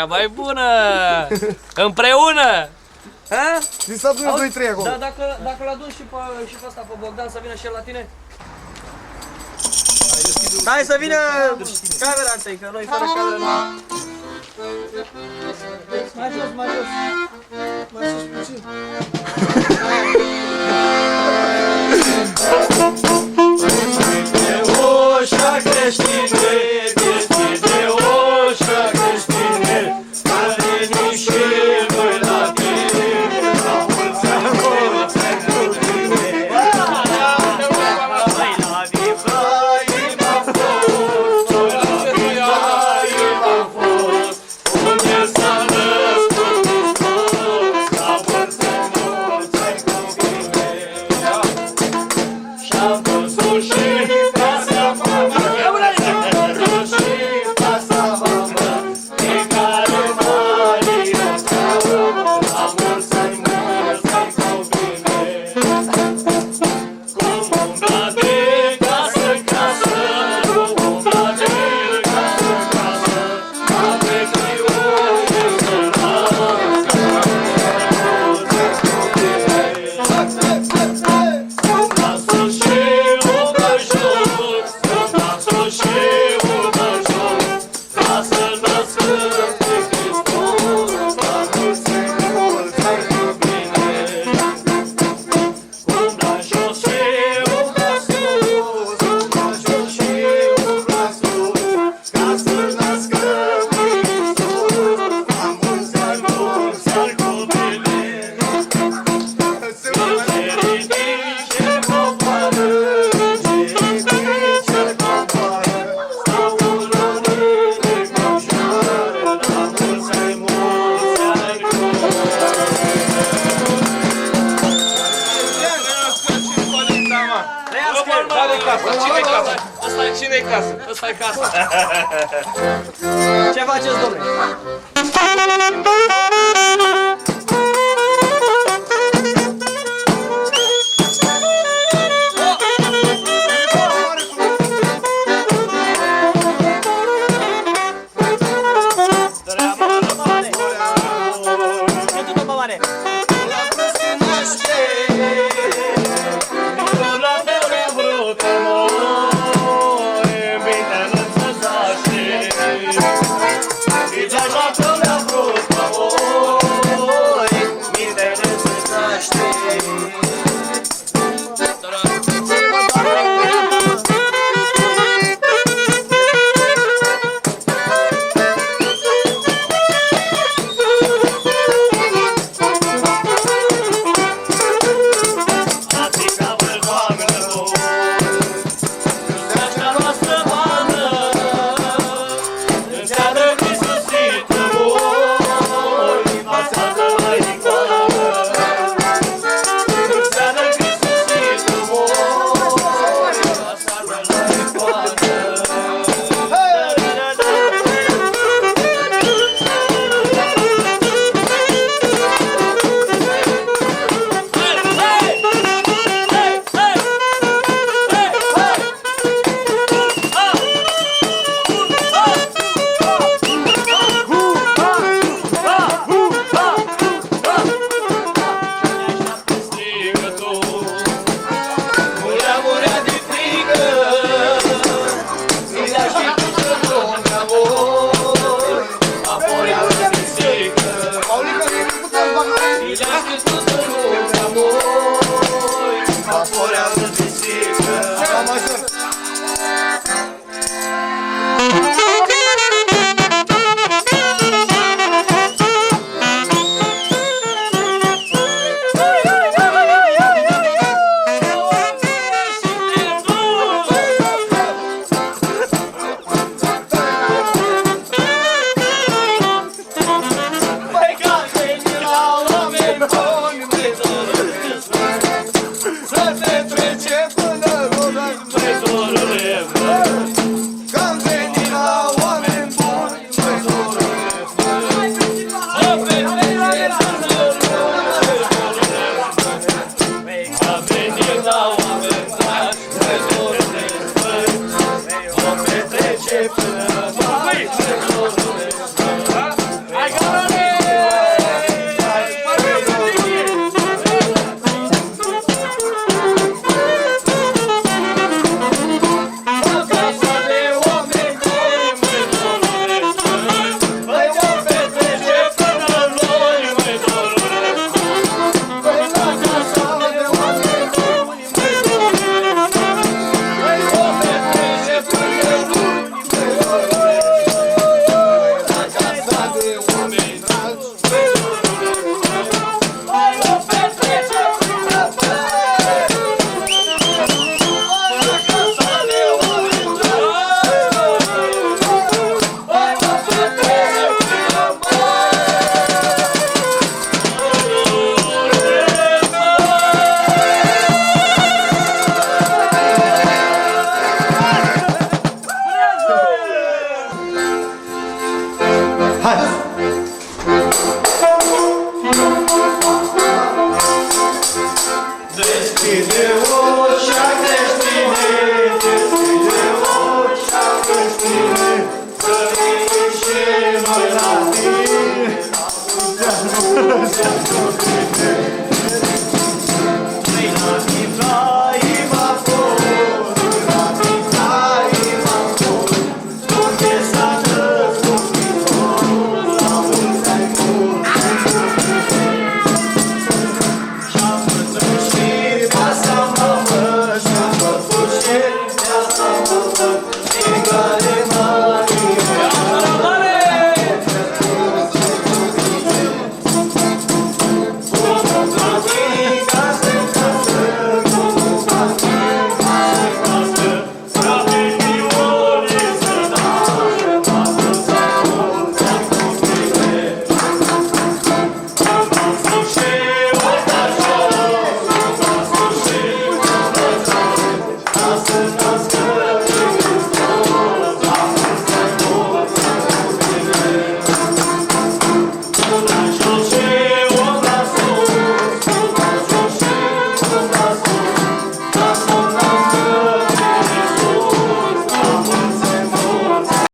treaba e bună! Împreună! Ha? Din satul meu 2-3 acolo. Da, dacă l-adun și pe ăsta, pe Bogdan, să vină și el la tine? Hai să vină camera întâi, că noi fără cameră nu... Mai jos, mai jos. Mai sus puțin. De oșa creștine, deschide oșa creștine, care nici noi la tine, la mulți ani, mulți ani cu tine. Mai la Ibrahim a fost, la Ibrahim a fost, unde s-a născut Hristos, la mulți ani cu tine. Și-am văzut și casa mamă, am văzut și casa mamă, pe care Maria cheamă, la mulți ani copile. Cum umbla de casă în casă, cum umbla de casă în casă, ave Crioie săracă, la mulți ani copile. Umbla sus și umblă jos, umbla sus și umblă jos, ca să nască pe Hristos, la mulți ani copile. Umbla jos și umbla sus, umbla jos și umbla sus, ca să nască pe Hristos, la mulți ani copile. Îngerii din cer coboară, îngerii din cer coboară, stau în române căușoară, la mulți ani Cine-i casă? Cine-i casă? Ăsta-i casa. Ce faceți, domnule? Până